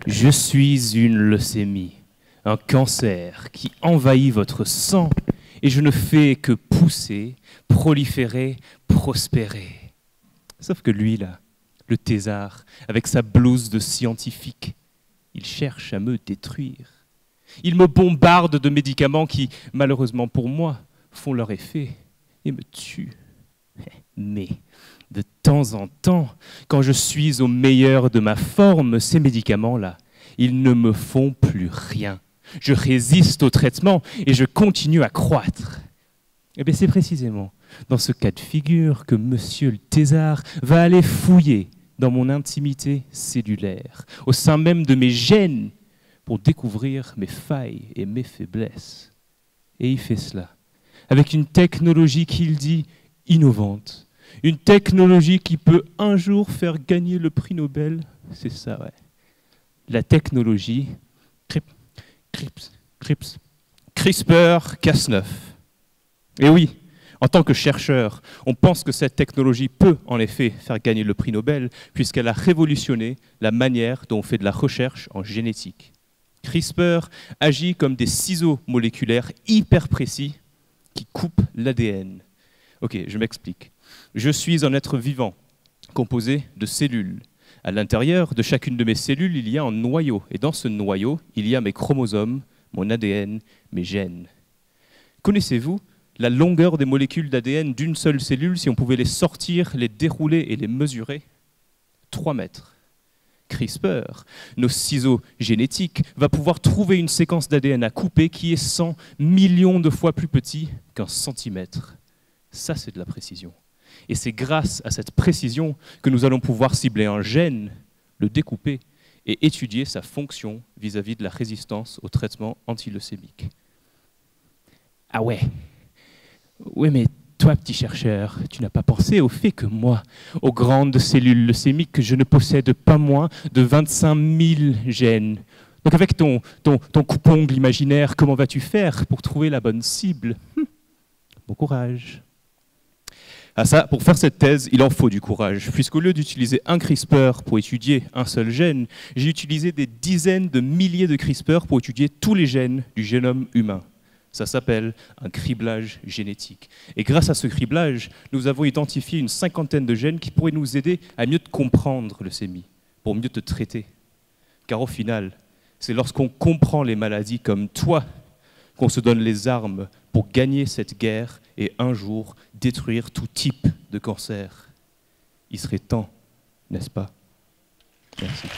Je suis une leucémie, un cancer qui envahit votre sang et je ne fais que pousser, proliférer, prospérer. Sauf que lui, là, le thésard, avec sa blouse de scientifique, il cherche à me détruire. Il me bombarde de médicaments qui, malheureusement pour moi, font leur effet et me tuent. Mais, de temps en temps, quand je suis au meilleur de ma forme, ces médicaments-là, ils ne me font plus rien. Je résiste au traitement et je continue à croître. Et bien c'est précisément dans ce cas de figure que Monsieur le Thésard va aller fouiller dans mon intimité cellulaire, au sein même de mes gènes, pour découvrir mes failles et mes faiblesses. Et il fait cela avec une technologie qu'il dit innovante, une technologie qui peut un jour faire gagner le prix Nobel, c'est ça, ouais. La technologie CRISPR-Cas9. Et oui, en tant que chercheur, on pense que cette technologie peut en effet faire gagner le prix Nobel puisqu'elle a révolutionné la manière dont on fait de la recherche en génétique. CRISPR agit comme des ciseaux moléculaires hyper précis qui coupent l'ADN. Ok, je m'explique. Je suis un être vivant, composé de cellules. À l'intérieur de chacune de mes cellules, il y a un noyau. Et dans ce noyau, il y a mes chromosomes, mon ADN, mes gènes. Connaissez-vous la longueur des molécules d'ADN d'une seule cellule si on pouvait les sortir, les dérouler et les mesurer? 3 mètres. CRISPR, nos ciseaux génétiques, va pouvoir trouver une séquence d'ADN à couper qui est 100 millions de fois plus petit qu'un centimètre. Ça, c'est de la précision. Et c'est grâce à cette précision que nous allons pouvoir cibler un gène, le découper et étudier sa fonction vis-à-vis de la résistance au traitement antileucémique. Ah ouais. Oui, mais toi, petit chercheur, tu n'as pas pensé au fait que moi, aux grandes cellules leucémiques, je ne possède pas moins de 25 000 gènes. Donc avec ton coupe-ongle imaginaire, comment vas-tu faire pour trouver la bonne cible? Bon courage. Ah ça, pour faire cette thèse, il en faut du courage, puisqu'au lieu d'utiliser un CRISPR pour étudier un seul gène, j'ai utilisé des dizaines de milliers de CRISPR pour étudier tous les gènes du génome humain. Ça s'appelle un criblage génétique. Et grâce à ce criblage, nous avons identifié une 50aine de gènes qui pourraient nous aider à mieux te comprendre, leucémie, pour mieux te traiter. Car au final, c'est lorsqu'on comprend les maladies comme toi qu'on se donne les armes pour gagner cette guerre et un jour détruire tout type de cancer. Il serait temps, n'est-ce pas? Merci.